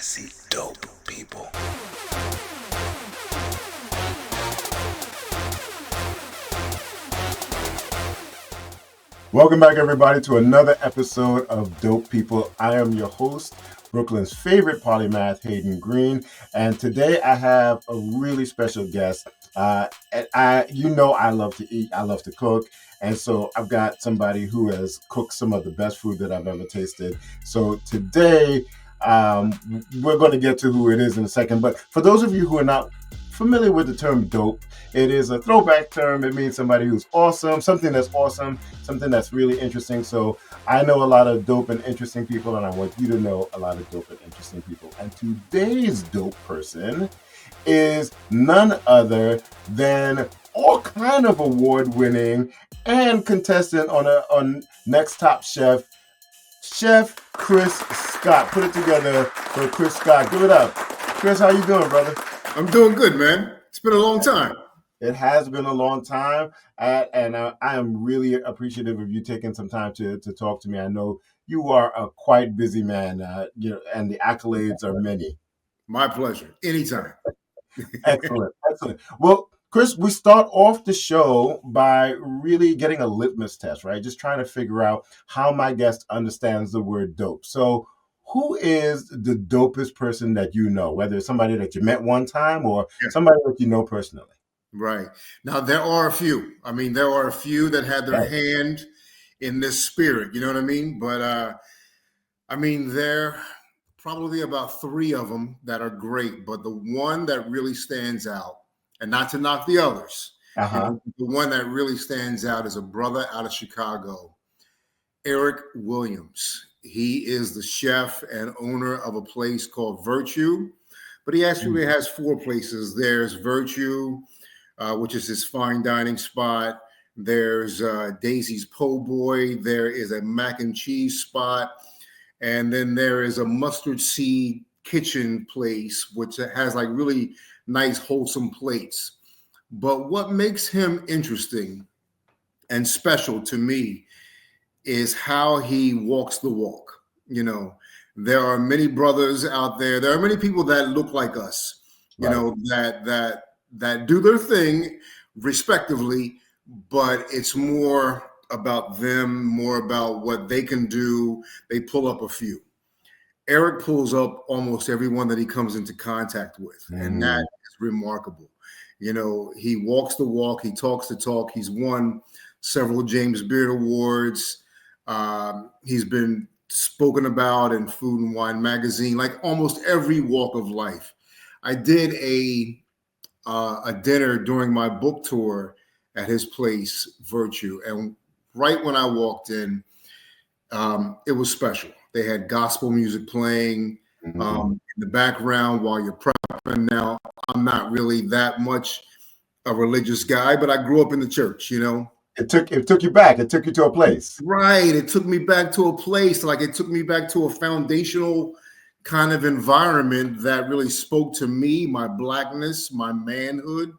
see dope people. Welcome back, everybody, to another episode of Dope People. I am your host, Brooklyn's favorite polymath, Hayden Green, and today I have a really special guest. I love to eat, I love to cook, and so I've got somebody who has cooked some of the best food that I've ever tasted. So today, we're going to get to who it is in a second. But for those of you who are not familiar with the term dope, it is a throwback term. It means somebody who's awesome, something that's really interesting. So I know a lot of dope and interesting people, and I want you to know a lot of dope and interesting people. And today's dope person is none other than all kind of award-winning and contestant on Next Top Chef, Chef Chris Scott. Put it together for Chris Scott. Give it up. Chris, how you doing, brother? I'm doing good, man. It's been a long time. It has been a long time, and I am really appreciative of you taking some time to talk to me. I know you are a quite busy man, and the accolades are many. My pleasure. Anytime. Excellent. Well, Chris, we start off the show by really getting a litmus test, right? Just trying to figure out how my guest understands the word dope. So, who is the dopest person that you know, whether it's somebody that you met one time or somebody that you know personally? Right. Now, there are a few. I mean, there are a few that had their hand in this spirit. You know what I mean? But, there are probably about three of them that are great. But the one that really stands out, and not to knock the others, the one that really stands out is a brother out of Chicago, Eric Williams. He is the chef and owner of a place called Virtue, but he actually has four places. There's Virtue, which is his fine dining spot. There's Daisy's Po' Boy. There is a mac and cheese spot. And then there is a mustard seed kitchen place, which has like really nice, wholesome plates. But what makes him interesting and special to me is how he walks the walk. You know, there are many brothers out there. There are many people that look like us, you know, that do their thing respectively, but it's more about them, more about what they can do. They pull up a few. Eric pulls up almost everyone that he comes into contact with, and that is remarkable. You know, he walks the walk, he talks the talk. He's won several James Beard Awards. He's been spoken about in Food and Wine magazine, like almost every walk of life. I did a dinner during my book tour at his place, Virtue, and right when I walked in, it was special. They had gospel music playing in the background while you're prepping. Now, I'm not really that much a religious guy, but I grew up in the church, you know. It took you back. It took you to a place. Right. It took me back to a place. Like it took me back to a foundational kind of environment that really spoke to me, my blackness, my manhood,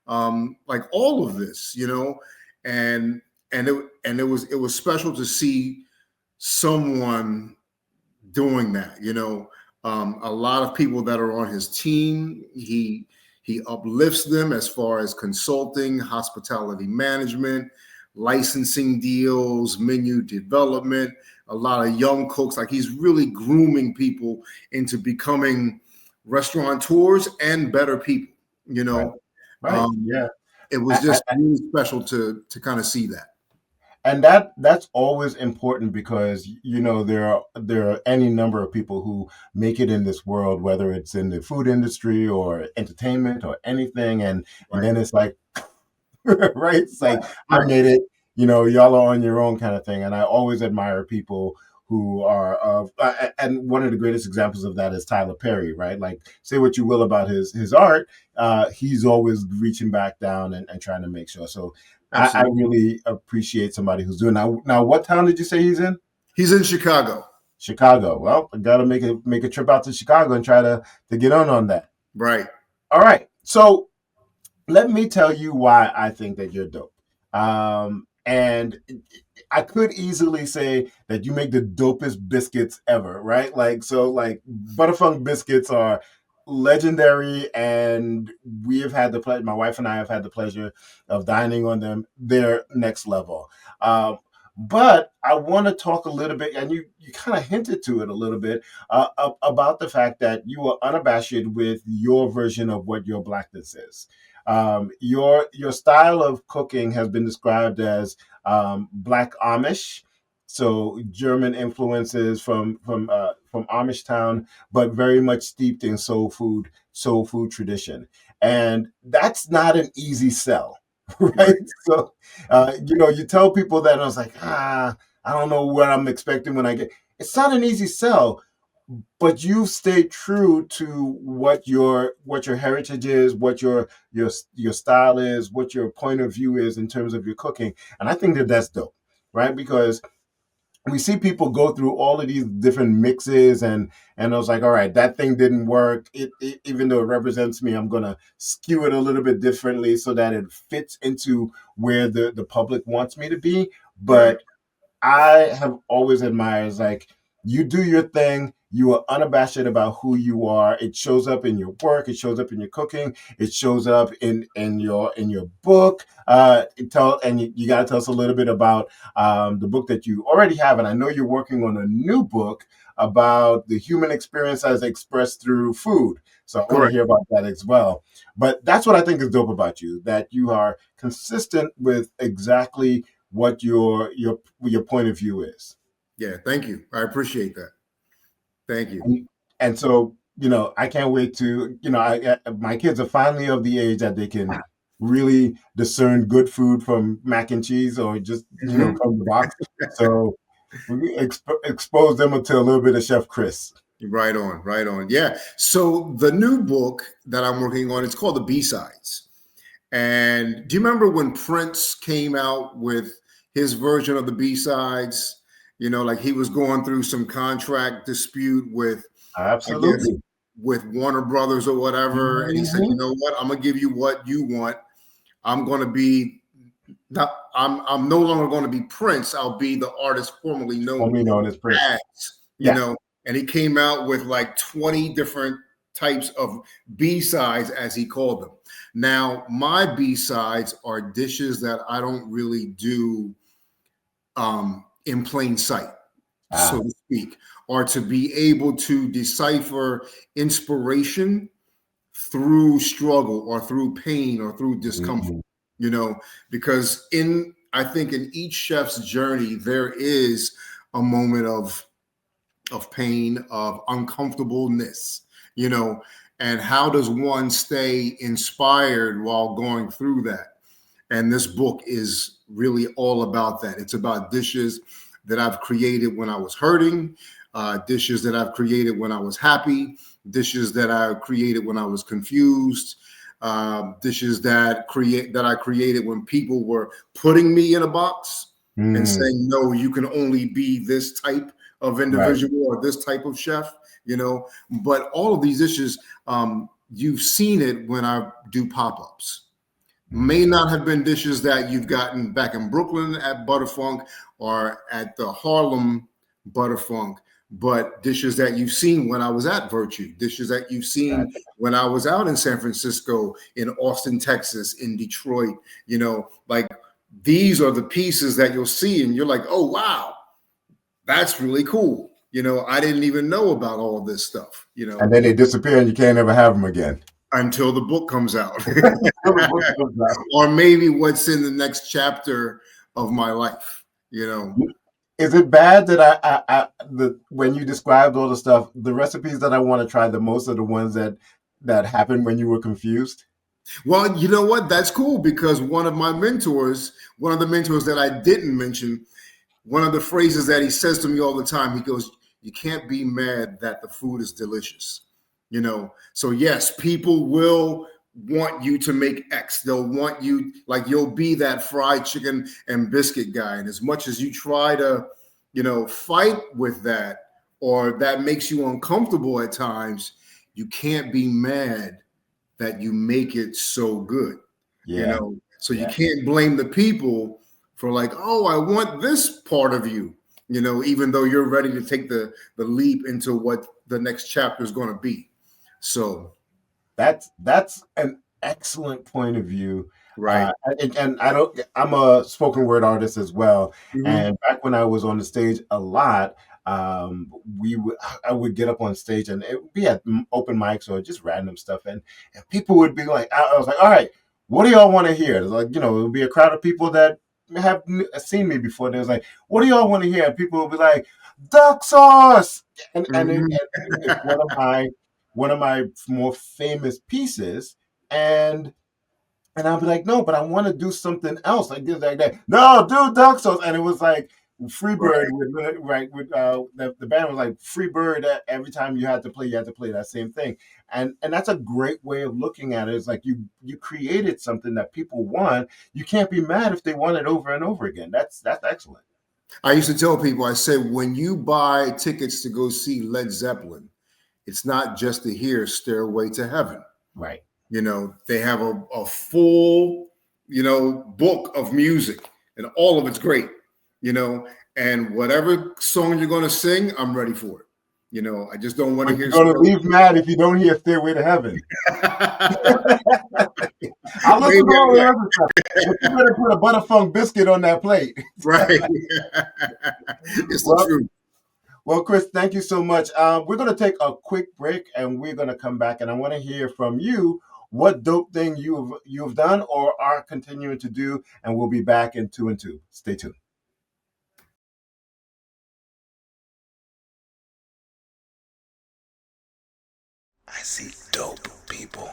like all of this, you know. And it was special to see someone doing that, you know. A lot of people that are on his team, he uplifts them as far as consulting, hospitality management, licensing deals, menu development, a lot of young cooks. Like he's really grooming people into becoming restaurateurs and better people, you know. Right. It was just really special to kind of see that. And that's always important because you know there are any number of people who make it in this world, whether it's in the food industry or entertainment or anything, and then it's like right, it's like I made it, you know, y'all are on your own kind of thing. And I always admire people who are of and one of the greatest examples of that is Tyler Perry, right? Like say what you will about his art, he's always reaching back down and trying to make sure. So I really appreciate somebody who's doing that. Now, what town did you say he's in? He's in Chicago. Chicago. Well, I got to make a trip out to Chicago and try to get on that. Right. All right. So let me tell you why I think that you're dope. and I could easily say that you make the dopest biscuits ever, right? Like, so like Butterfunk biscuits are legendary, and we have had the pleasure, my wife and I have had the pleasure of dining on them. They're next level. But I want to talk a little bit, and you kind of hinted to it a little bit, about the fact that you are unabashed with your version of what your blackness is. Your style of cooking has been described as Black Amish, so German influences from Amish town, but very much steeped in soul food tradition, and that's not an easy sell, right? Right. So, you tell people that, and I was like, I don't know what I'm expecting when I get. It's not an easy sell, but you stay true to what your heritage is, what your style is, what your point of view is in terms of your cooking, and I think that that's dope, right? Because we see people go through all of these different mixes, and I was like, all right, that thing didn't work. Even though it represents me, I'm gonna skew it a little bit differently so that it fits into where the public wants me to be. Right. But I have always admired is like you do your thing. You are unabashed about who you are. It shows up in your work. It shows up in your cooking. It shows up in your book. You got to tell us a little bit about the book that you already have, and I know you're working on a new book about the human experience as expressed through food. So I want to Correct. hear about that as well. But that's what I think is dope about you, that you are consistent with exactly what your point of view is. Yeah. Thank you. I appreciate that. Thank you. And so, I can't wait to, my kids are finally of the age that they can really discern good food from mac and cheese or just, Mhm. from the box. So we expose them to a little bit of Chef Chris. Right on. Right on. Yeah. So the new book that I'm working on, it's called The B-Sides. And do you remember when Prince came out with his version of the B-Sides? Like he was going through some contract dispute with, I guess, Absolutely. with Warner Brothers or whatever. And he said, you Mhm. know what? I'm gonna give you what you want. I'm gonna be not I'm no longer going to be Prince. I'll be the artist formerly known Formerly known as Prince. as, you Yeah. know, and he came out with like 20 different types of B-sides, as he called them. Now, my B-sides are dishes that I don't really do in plain sight, Ah. so to speak, or to be able to decipher inspiration through struggle or through pain or through discomfort, Mhm. you know, because I think in each chef's journey, there is a moment of pain, of uncomfortableness, and how does one stay inspired while going through that? And this book is really all about that. It's about dishes that I've created when I was hurting, dishes that I've created when I was happy, dishes that I created when I was confused, dishes that I created when people were putting me in a box and Mm. saying, no, you can only be this type of Right. individual or this type of chef, But all of these dishes, you've seen it when I do pop-ups. May Mhm. not have been dishes that you've gotten back in Brooklyn at Butterfunk or at the Harlem Butterfunk, but dishes that you've seen when I was at Virtue, dishes that you've seen Gotcha. when I was out in San Francisco, in Austin, Texas, in Detroit, like these are the pieces that you'll see and you're like, oh, wow, that's really cool. I didn't even know about all this stuff, And then they disappear, and you can't ever have them again. until the book comes out. Until the book comes out. Or maybe what's in the next chapter of my life. Is it bad that when you described all the stuff, the recipes that I want to try the most are the ones that happened when you were confused? Well, you know what? That's cool because one of the mentors that I didn't mention, one of the phrases that he says to me all the time, he goes, "You can't be mad that the food is delicious." So yes, people will want you to make X. They'll want you, like, you'll be that fried chicken and biscuit guy. And as much as you try to, fight with that, or that makes you uncomfortable at times, you can't be mad that you make it so good. Yeah, So you yeah. can't blame the people for like, oh, I want this part of you, even though you're ready to take the leap into what the next chapter is going to be. So that's an excellent point of view. right. And I'm a spoken word artist as well. Hmm. And back when I was on the stage a lot, we would I would get up on stage and it would be at open mics or just random stuff, and people would be like, I was like, all right, what do y'all want to hear? It's like, it would be a crowd of people that have seen me before. They was like, what do y'all want to hear? And people would be like, duck sauce, and it's one of my more famous pieces, and I'll be like, no, but I want to do something else like this, like that. No, do duck sauce, and it was like Freebird Right. with the band was like Freebird. Every time you had to play that same thing, and that's a great way of looking at it. It's like you created something that people want. You can't be mad if they want it over and over again. That's excellent. I used to tell people, I said, when you buy tickets to go see Led Zeppelin, it's not just to hear Stairway to Heaven. Right. They have a full, book of music, and all of it's great, and whatever song you're going to sing, I'm ready for it. I just don't want to But hear you're gonna leave mad if you don't hear "Stairway to Heaven." I'll listen Maybe to all I'm the right. other stuff, but you better put a Butterfunk biscuit on that plate. Right. It's the Well, truth. well, Chris, thank you so much. We're going to take a quick break, and we're going to come back, and I want to hear from you what dope thing you've done or are continuing to do, and we'll be back in 2 and 2. Stay tuned. I see dope people.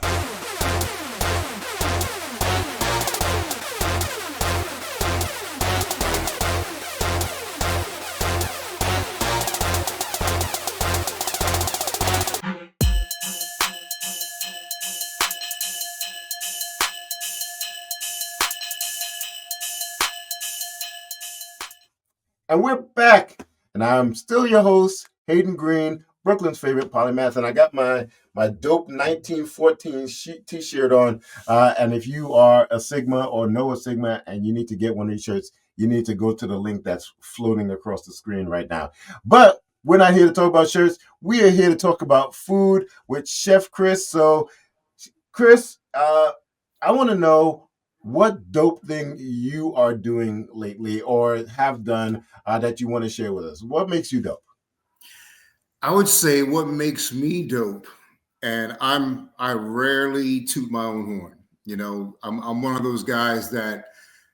And we're back. And I'm still your host, Hayden Green, Brooklyn's favorite polymath. And I got my dope 1914 t-shirt on. And if you are a Sigma or know a Sigma and you need to get one of these shirts, you need to go to the link that's floating across the screen right now. But we're not here to talk about shirts. We are here to talk about food with Chef Chris. So, Chris, I want to know what dope thing you are doing lately or have done that you want to share with us. What makes you dope? I would say what makes me dope, and I rarely toot my own horn. I'm one of those guys that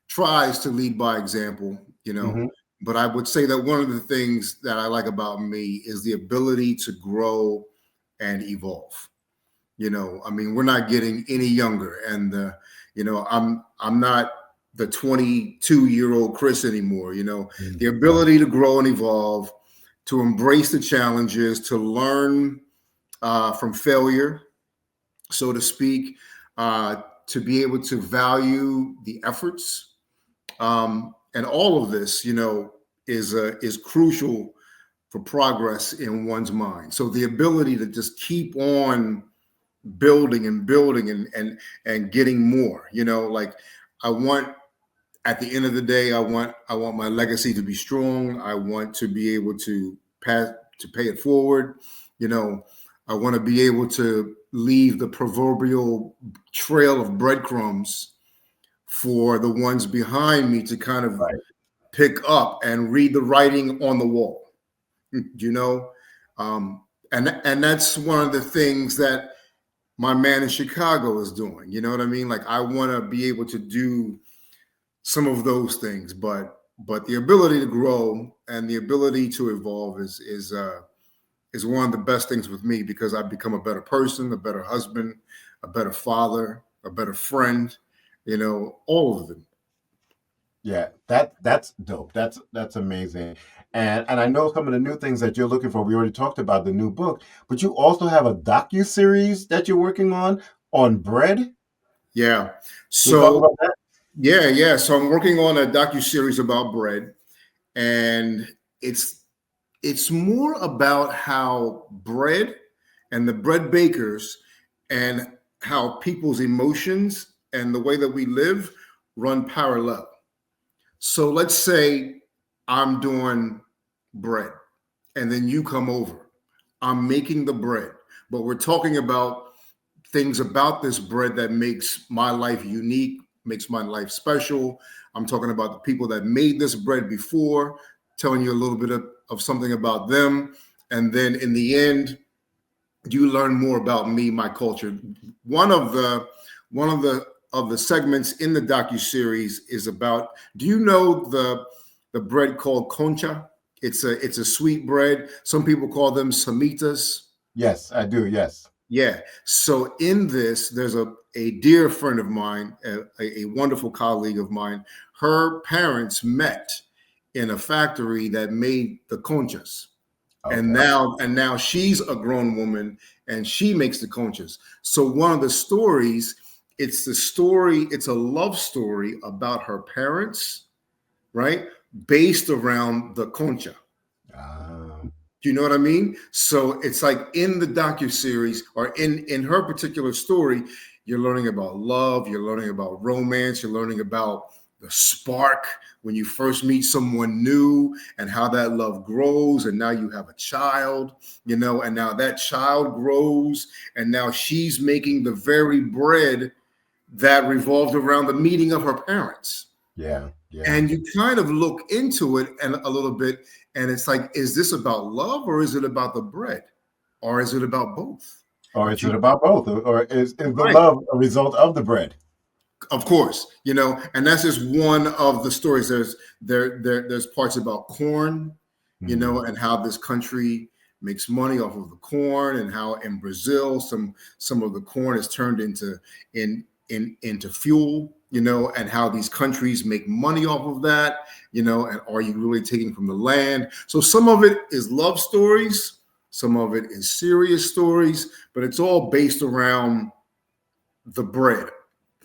tries to lead by example, Mm-hmm. but I would say that one of the things that I like about me is the ability to grow and evolve. I mean, we're not getting any younger, and I'm not the 22-year-old Chris anymore. The Right. ability to grow and evolve, to embrace the challenges, to learn from failure, so to speak, to be able to value the efforts, and all of this, is crucial for progress in one's mind. So the ability to just keep on building and building and getting more. Like I want at the end of the day, I want my legacy to be strong. I want to be able to pay it forward. You know, I want to be able to leave the proverbial trail of breadcrumbs for the ones behind me to kind of Right. pick up and read the writing on the wall. You know, um, and that's one of the things that my man in Chicago is doing. You know what I mean? Like I want to be able to do some of those things, but the ability to grow and the ability to evolve is one of the best things with me because I've become a better person, a better husband, a better father, a better friend. All of them. Yeah, that's dope. That's amazing. And I know some of the new things that you're looking for. We already talked about the new book, but you also have a docu series that you're working on bread. Yeah. Can you talk So about that? yeah. So I'm working on a docu series about bread, and it's more about how bread and the bread bakers and how people's emotions and the way that we live run parallel. So let's say I'm doing bread and then you come over. I'm making the bread, but we're talking about things about this bread that makes my life unique, makes my life special. I'm talking about the people that made this bread before, telling you a little bit of something about them. And then in the end, you learn more about me, my culture. One of the one of the segments in the docu-series is about, do you know the bread called concha? It's a sweet bread. Some people call them samitas. Yes, I do. Yes. Yeah. So in this, there's a dear friend of mine, a wonderful colleague of mine. Her parents met in a factory that made the conchas. Okay. And now she's a grown woman and she makes the conchas. So one of the stories, it's a love story about her parents, right? Based around the concha. Um, Do you know what I mean? So it's like in the docu-series or in her particular story, you're learning about love, you're learning about romance, you're learning about the spark when you first meet someone new and how that love grows. And now you have a child, and now that child grows, and now she's making the very bread that revolved around the meeting of her parents. yeah. Yeah. And you kind of look into it and a little bit, and it's like, is this about love or is it about the bread? Or is it about both? Or is Do it you- about both? Or is the right. love a result of the bread? Of course, and that's just one of the stories. There's parts about corn, Mm, and how this country makes money off of the corn, and how in Brazil some of the corn is turned into fuel, and how these countries make money off of that, and are you really taking from the land? So some of it is love stories, some of it is serious stories, but it's all based around the bread.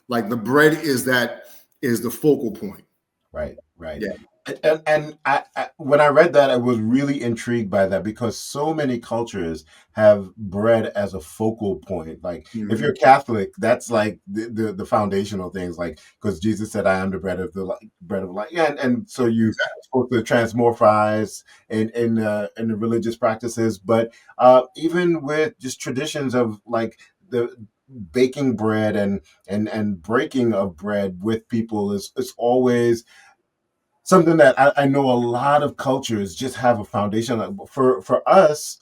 Like the bread is the focal point. right. Right. Yeah. And when I read that, I was really intrigued by that because so many cultures have bread as a focal point. Like if Mhm. you're Catholic, that's like the foundational things. Like because Jesus said, "I am the bread of bread of life." Yeah, and so you Exactly. supposed to transmorphize in the religious practices, but even with just traditions of like the baking bread and breaking of bread with people is always something that I know a lot of cultures just have a foundation. For us,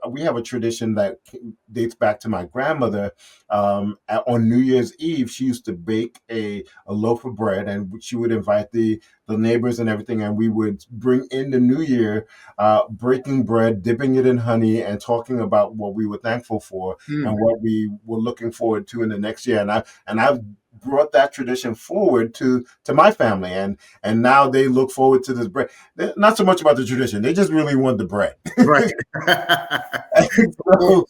we have a tradition that dates back to my grandmother. On New Year's Eve, she used to bake a loaf of bread, and she would invite the neighbors and everything, and we would bring in the new year, breaking bread, dipping it in honey, and talking about what we were thankful for and Mm. what we were looking forward to in the next year. I've brought that tradition forward to my family, and now they look forward to this bread. They're not so much about the tradition; they just really want the bread. Right. Well,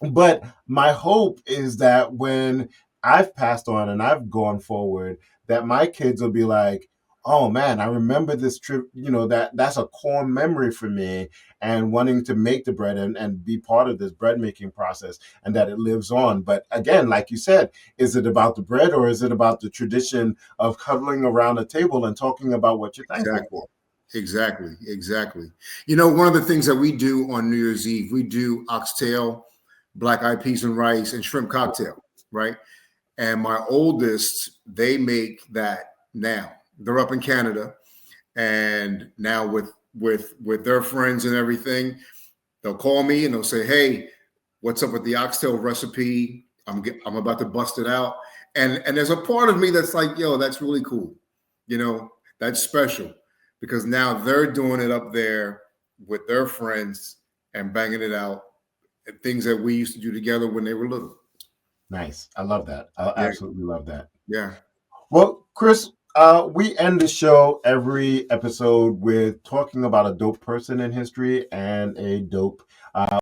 So, but my hope is that when I've passed on and I've gone forward, that my kids will be like, "Oh man, I remember this trip. That's a core memory for me, and wanting to make the bread and be part of this bread making process, and that it lives on." But again, like you said, is it about the bread or is it about the tradition of cuddling around a table and talking about what you're thankful exactly. for? Exactly. Exactly. One of the things that we do on New Year's Eve, we do oxtail, black eyed peas and rice, and shrimp cocktail, right? And my oldest, they make that now. They're up in Canada, and now with their friends and everything, they'll call me and they'll say, "Hey, what's up with the oxtail recipe? I'm about to bust it out." And there's a part of me that's like, "Yo, that's really cool. That's special because now they're doing it up there with their friends and banging it out, and things that we used to do together when they were little." Nice. I love that. I Yeah, absolutely love that. yeah, Well, Chris, we end the show every episode with talking about a dope person in history and a dope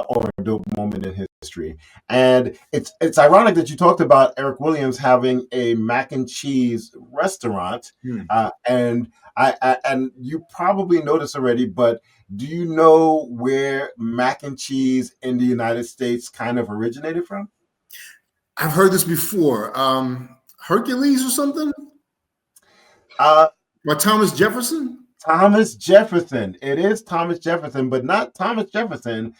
or a dope moment in history. And it's ironic that you talked about Eric Williams having a mac and cheese restaurant, hmm. and and you probably noticed already, but do you know where mac and cheese in the United States kind of originated from? I've heard this before. Hercules or something. Uh, But Thomas Jefferson? Thomas Jefferson. It is Thomas Jefferson, but not Thomas Jefferson.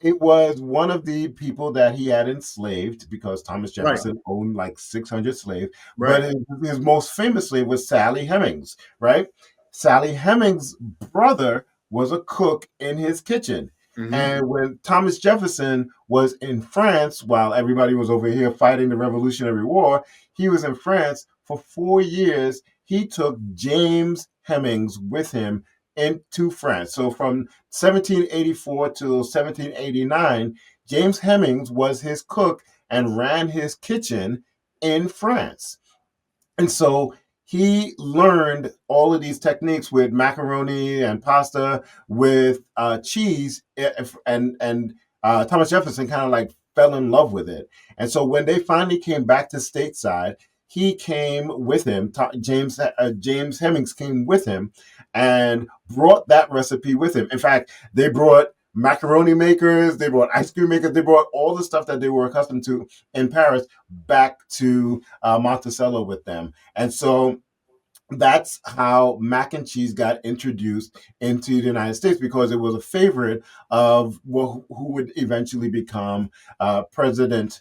It was one of the people that he had enslaved because Thomas Right, Jefferson owned like 600 slaves. But right. his most famous slave was Sally Hemings, right? Sally Hemings' brother was a cook in his kitchen. Hmm. And when Thomas Jefferson was in France, while everybody was over here fighting the Revolutionary War, he was in France for 4 years. He took James Hemings with him into France. So from 1784 to 1789, James Hemings was his cook and ran his kitchen in France. And so he learned all of these techniques with macaroni and pasta with cheese, and Thomas Jefferson kind of like fell in love with it. And so when they finally came back to stateside, he came with him. James Hemings came with him and brought that recipe with him. In fact, they brought macaroni makers, they brought ice cream makers, they brought all the stuff that they were accustomed to in Paris back to Monticello with them. And so that's how mac and cheese got introduced into the United States because it was a favorite of who would eventually become President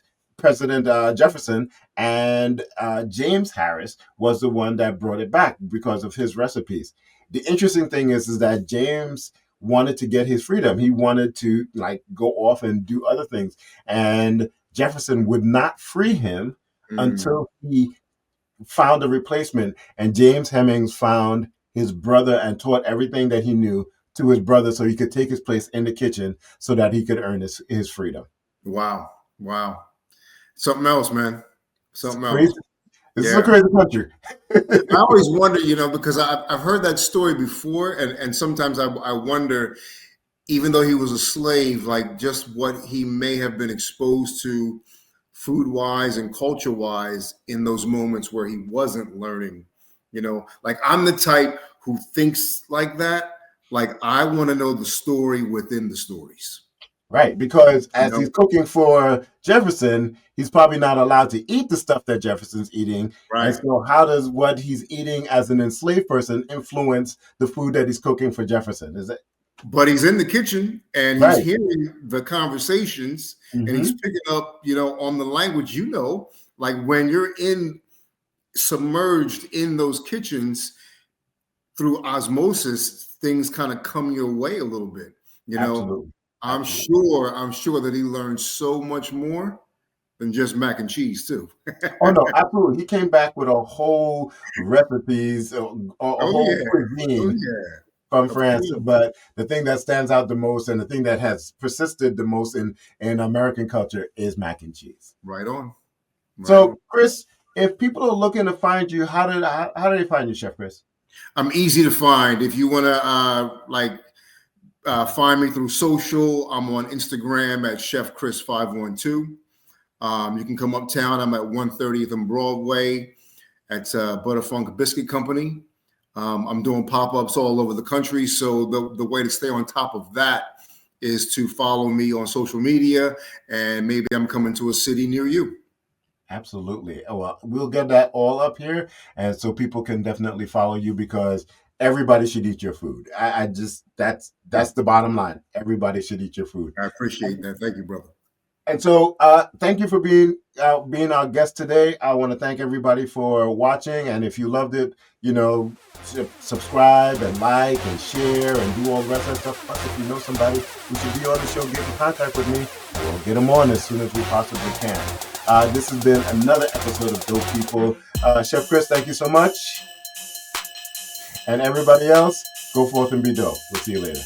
Jefferson, and James Harris was the one that brought it back because of his recipes. The interesting thing is that James wanted to get his freedom. He wanted to like go off and do other things, and Jefferson would not free him Mm. until he found a replacement. And James Hemings found his brother and taught everything that he knew to his brother so he could take his place in the kitchen so that he could earn his freedom. Wow. Wow. Something else, man. It's Something else. crazy. This is a Yeah. crazy country. I always wonder, because I've heard that story before, and sometimes I wonder, even though he was a slave, like just what he may have been exposed to food wise and culture wise in those moments where he wasn't learning. Like I'm the type who thinks like that. Like I want to know the story within the stories. Right, because You as he's know, cooking for Jefferson, he's probably not allowed to eat the stuff that Jefferson's eating. And right. so, how does what he's eating as an enslaved person influence the food that he's cooking for Jefferson? Is it But he's in the kitchen and he's right? hearing the conversations and he's Hmm. picking up, on the language, like when you're submerged in those kitchens through osmosis, things kind of come your way a little bit. You know, Absolutely, I'm absolutely. sure, I'm sure that he learned so much more than just mac and cheese too. Oh no, absolutely. He came back with a whole recipes, a Oh whole yeah. Oh cuisine yeah. from Of France. course. But the thing that stands out the most, and the thing that has persisted the most in American culture, is mac and cheese. Right on. Right on. So, Chris, if people are looking to find you, how do they find you, Chef Chris? I'm easy to find. If you want to find me through social, I'm on Instagram at Chef Chris 512. You can come uptown. I'm at 130th and Broadway at Butterfunk Biscuit Company. I'm doing pop-ups all over the country. So the way to stay on top of that is to follow me on social media, and maybe I'm coming to a city near you. Absolutely. Well, we'll get that all up here, and so people can definitely follow you because everybody should eat your food. I just that's the bottom line. Everybody should eat your food. I appreciate that. Thank you, brother. And so, thank you for being our guest today. I want to thank everybody for watching, and if you loved it, subscribe and like and share and do all the rest of that stuff. Plus, if you know somebody who should be on the show, get in contact with me. We'll get them on as soon as we possibly can. This has been another episode of Dope People. Chef Chris, thank you so much, and everybody else, go forth and be dope. We'll see you later.